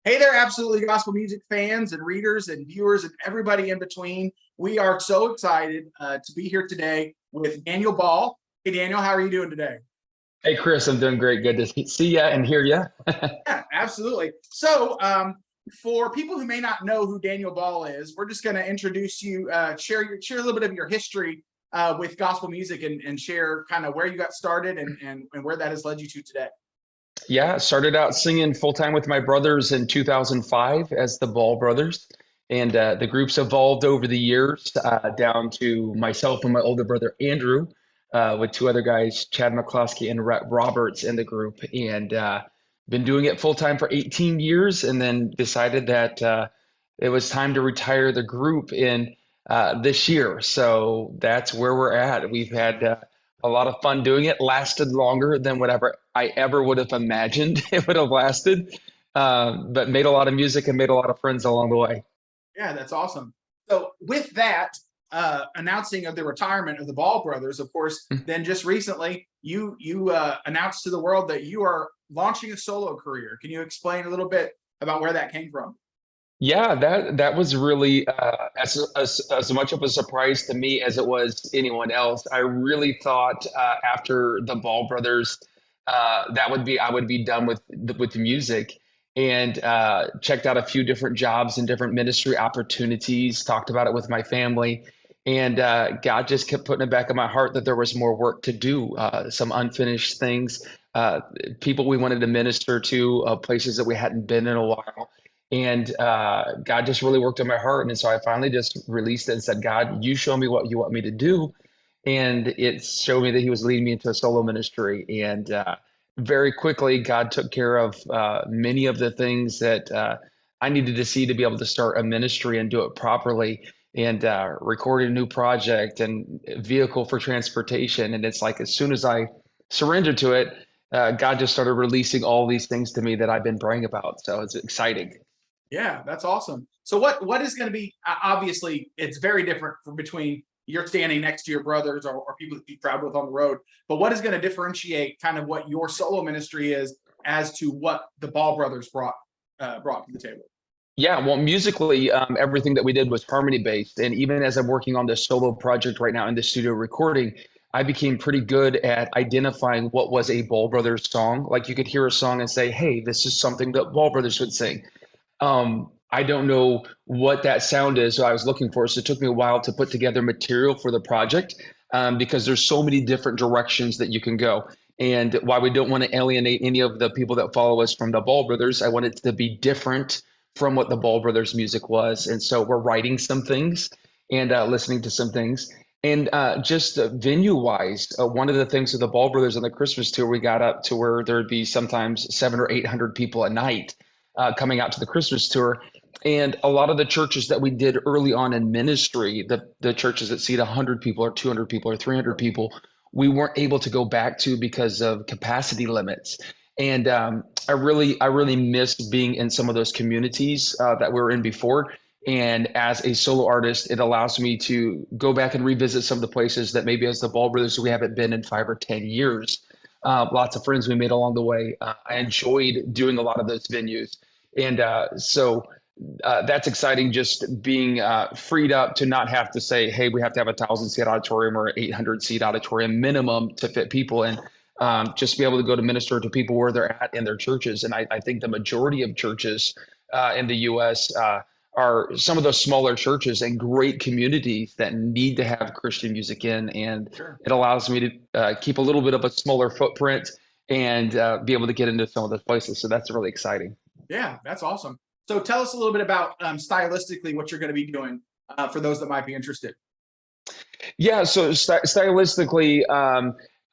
Hey there, absolutely gospel music fans and readers and viewers and everybody in between. We are so excited to be here today with Daniel Ball. Hey, Daniel, how are you doing today? Hey Chris, I'm doing great. Good to see ya and hear ya. Yeah, absolutely. For people who may not know who Daniel Ball is, we're just going to introduce you, share a little bit of your history with gospel music and share kind of where you got started and where that has led you to today. Yeah, started out singing full time with my brothers in 2005 as the Ball Brothers, and the group's evolved over the years down to myself and my older brother Andrew, with two other guys, Chad McCloskey and Rhett Roberts in the group, and been doing it full time for 18 years, and then decided that it was time to retire the group in this year. So that's where we're at. We've had a lot of fun doing it. Lasted longer than whatever I ever would have imagined it would have lasted, but made a lot of music and made a lot of friends along the way. Yeah, that's awesome. So with that announcing of the retirement of the Ball brothers, of course, then just recently you announced to the world that you are launching a solo career. Can you explain a little bit about where that came from? Yeah, that was really as much of a surprise to me as it was anyone else. I really thought after the Ball Brothers, that would be I would be done with the music, and checked out a few different jobs and different ministry opportunities. Talked about it with my family, and God just kept putting it back in my heart that there was more work to do, some unfinished things, uh, people we wanted to minister to, places that we hadn't been in a while. And God just really worked on my heart. And so I finally just released it and said, God, you show me what you want me to do. And it showed me that He was leading me into a solo ministry. And very quickly, God took care of many of the things that I needed to see to be able to start a ministry and do it properly. And recorded a new project and vehicle for transportation. And it's like as soon as I surrendered to it, God just started releasing all these things to me that I've been praying about. So it's exciting. Yeah, that's awesome. So what is going to be obviously it's very different from between you're standing next to your brothers or people that you travel with on the road, but what is going to differentiate kind of what your solo ministry is as to what the Ball brothers brought to the table? Yeah, well, musically, everything that we did was harmony based. And even as I'm working on this solo project right now in the studio recording, I became pretty good at identifying what was a Ball Brothers song. Like you could hear a song and say, hey, this is something that Ball Brothers would sing. I don't know what that sound is, so I was looking for it. So it took me a while to put together material for the project, because there's so many different directions that you can go. And while we don't want to alienate any of the people that follow us from the Ball Brothers, I want it to be different from what the Ball Brothers music was. And so we're writing some things and listening to some things. And just venue wise, one of the things with the Ball Brothers on the Christmas tour, we got up to where there'd be sometimes 700 or 800 people a night coming out to the Christmas tour. And a lot of the churches that we did early on in ministry, the churches that seat 100 people or 200 people or 300 people, we weren't able to go back to because of capacity limits. And I really missed being in some of those communities that we were in before. And as a solo artist, it allows me to go back and revisit some of the places that maybe as the Ball Brothers we haven't been in 5 or 10 years. Lots of friends we made along the way. I enjoyed doing a lot of those venues. And that's exciting, just being freed up to not have to say, hey, we have to have a 1,000 seat auditorium or 800 seat auditorium minimum to fit people in. Just be able to go to minister to people where they're at in their churches. And I think the majority of churches in the US are some of those smaller churches and great communities that need to have Christian music in. And Sure. it allows me to keep a little bit of a smaller footprint and be able to get into some of those places. So that's really exciting. Yeah, that's awesome. So tell us a little bit about stylistically what you're going to be doing for those that might be interested. Yeah, so stylistically,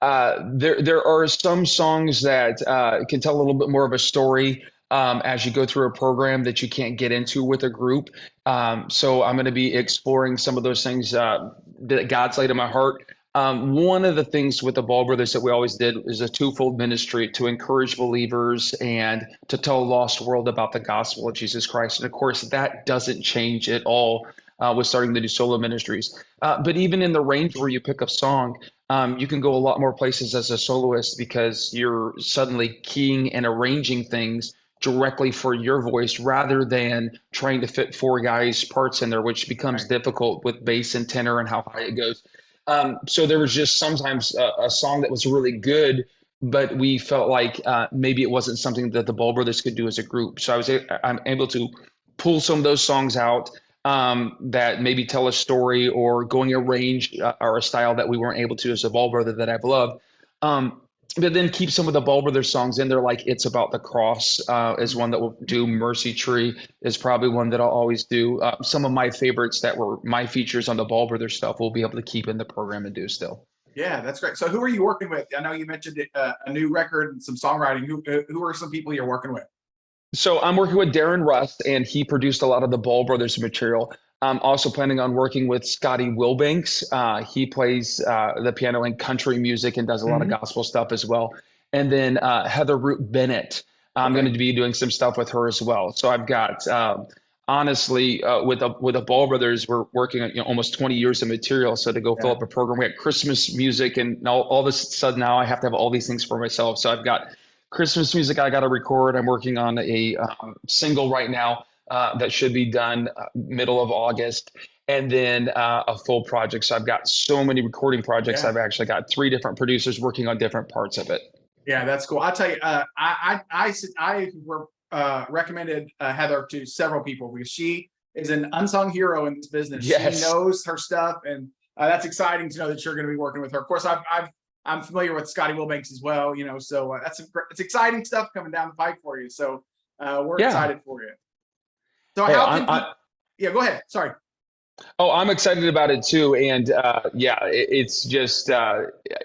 there are some songs that can tell a little bit more of a story as you go through a program that you can't get into with a group. So I'm going to be exploring some of those things that God's laid in my heart. One of the things with the Ball Brothers that we always did is a twofold ministry to encourage believers and to tell a lost world about the gospel of Jesus Christ. And of course, that doesn't change at all with starting the new solo ministries. But even in the range where you pick a song, you can go a lot more places as a soloist because you're suddenly keying and arranging things directly for your voice rather than trying to fit four guys' parts in there, which becomes Right. difficult with bass and tenor and how high it goes. So there was just sometimes a song that was really good, but we felt like maybe it wasn't something that the Ball Brothers could do as a group. So I'm able to pull some of those songs out that maybe tell a story or going a range or a style that we weren't able to as a Ball Brother that I've loved. Um, but then keep some of the Ball Brothers songs in there, like "It's About the Cross" is one that we'll do. "Mercy Tree" is probably one that I'll always do. Some of my favorites that were my features on the Ball Brothers stuff, we'll be able to keep in the program and do still. Yeah, that's great. So who are you working with? I know you mentioned a new record and some songwriting. Who are some people you're working with? So I'm working with Darren Rust, and he produced a lot of the Ball Brothers material. I'm also planning on working with Scotty Wilbanks. He plays the piano in country music and does a lot of Mhm. gospel stuff as well. And then Heather Root Bennett. I'm going Okay. to be doing some stuff with her as well. So I've got honestly with the Ball Brothers, we're working on almost 20 years of material. So to go fill Yeah. up a program, we had Christmas music, and all this sudden now I have to have all these things for myself. So I've got Christmas music I got to record. I'm working on a single right now that should be done middle of August, and then a full project. So I've got so many recording projects. Yeah. I've actually got three different producers working on different parts of it. Yeah, that's cool. I'll tell you, recommended Heather to several people because she is an unsung hero in this business. She Yes. knows her stuff, and that's exciting to know that you're going to be working with her. Of course, I'm familiar with Scotty Wilbanks as well. So it's exciting stuff coming down the pike for you. So we're Yeah. excited for you. So Hey, how can people? Yeah, go ahead. Sorry. I'm excited about it too, and yeah, it's just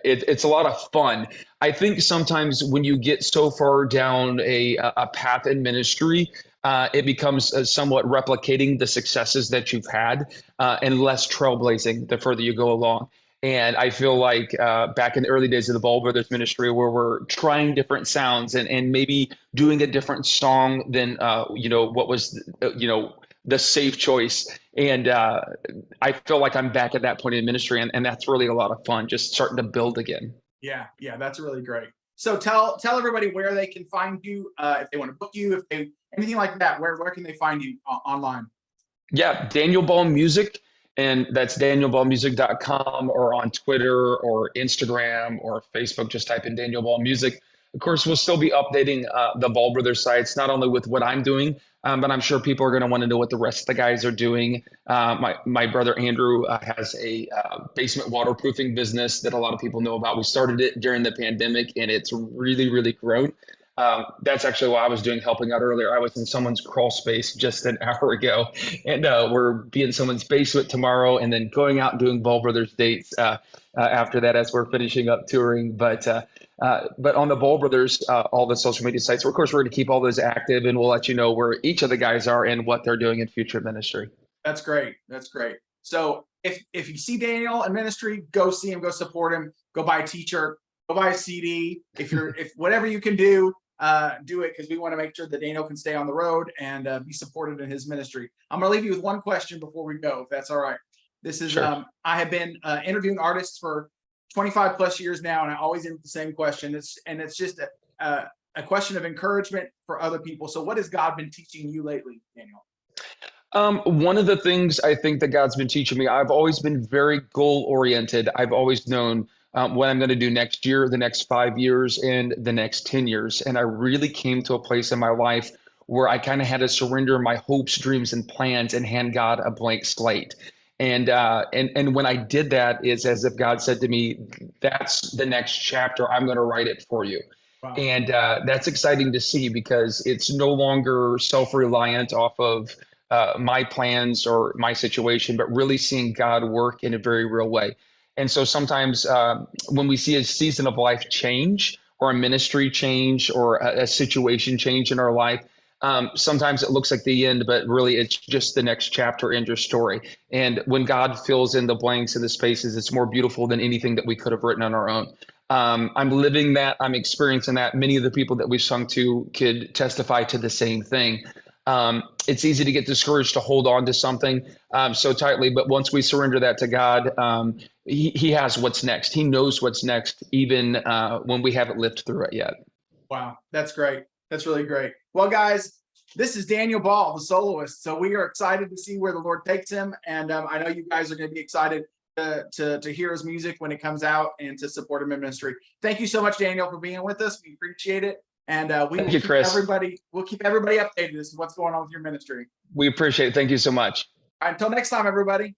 it's a lot of fun. I think sometimes when you get so far down a path in ministry, it becomes somewhat replicating the successes that you've had, and less trailblazing the further you go along. And I feel like back in the early days of the Ball Brothers ministry, where we're trying different sounds and maybe doing a different song than what was the safe choice. And I feel like I'm back at that point in ministry, and that's really a lot of fun, just starting to build again. Yeah, yeah, that's really great. So tell everybody where they can find you if they want to book you, if they anything like that. Where can they find you online? Yeah, Daniel Ball Music, and that's danielballmusic.com, or on Twitter or Instagram or Facebook. Just type in Daniel Ball Music. Of course, we'll still be updating the Ball Brothers sites, not only with what I'm doing, but I'm sure people are going to want to know what the rest of the guys are doing. My brother Andrew has a basement waterproofing business that a lot of people know about. We started it during the pandemic, and it's really, really grown. That's actually what I was doing, helping out earlier. I was in someone's crawl space just an hour ago, and we're being in someone's basement tomorrow, and then going out and doing Ball Brothers dates after that as we're finishing up touring. But on the Ball Brothers, all the social media sites, of course, we're going to keep all those active, and we'll let you know where each of the guys are and what they're doing in future ministry. That's great. That's great. So if you see Daniel in ministry, go see him, go support him, go buy a t-shirt, go buy a CD. If whatever you can do it because we want to make sure that Daniel can stay on the road and be supported in his ministry. I'm going to leave you with one question before we go, if that's all right. This is Sure. I have been interviewing artists for 25 plus years now, and I always end with the same question. It's just a question of encouragement for other people. So, what has God been teaching you lately, Daniel? One of the things I think that God's been teaching me, I've always been very goal oriented. I've always known what I'm going to do next year, the next 5 years, and the next 10 years. And I really came to a place in my life where I kind of had to surrender my hopes, dreams, and plans and hand God a blank slate. And when I did that, it's as if God said to me, "That's the next chapter. I'm going to write it for you." Wow. And that's exciting to see because it's no longer self-reliant off of my plans or my situation, but really seeing God work in a very real way. And so sometimes when we see a season of life change or a ministry change or a situation change in our life, sometimes it looks like the end, but really it's just the next chapter in your story. And when God fills in the blanks and the spaces, it's more beautiful than anything that we could have written on our own. I'm living that. I'm experiencing that. Many of the people that we've sung to could testify to the same thing. It's easy to get discouraged to hold on to something so tightly, but once we surrender that to God, he has what's next. He knows what's next, even when we haven't lived through it yet. Wow. That's great. That's really great. Well, guys, this is Daniel Ball, the soloist. So we are excited to see where the Lord takes him. And I know you guys are going to be excited to hear his music when it comes out and to support him in ministry. Thank you so much, Daniel, for being with us. We appreciate it. And Thank you, Chris. we'll keep everybody updated as to what's going on with your ministry. We appreciate it. Thank you so much. All right, until next time, everybody.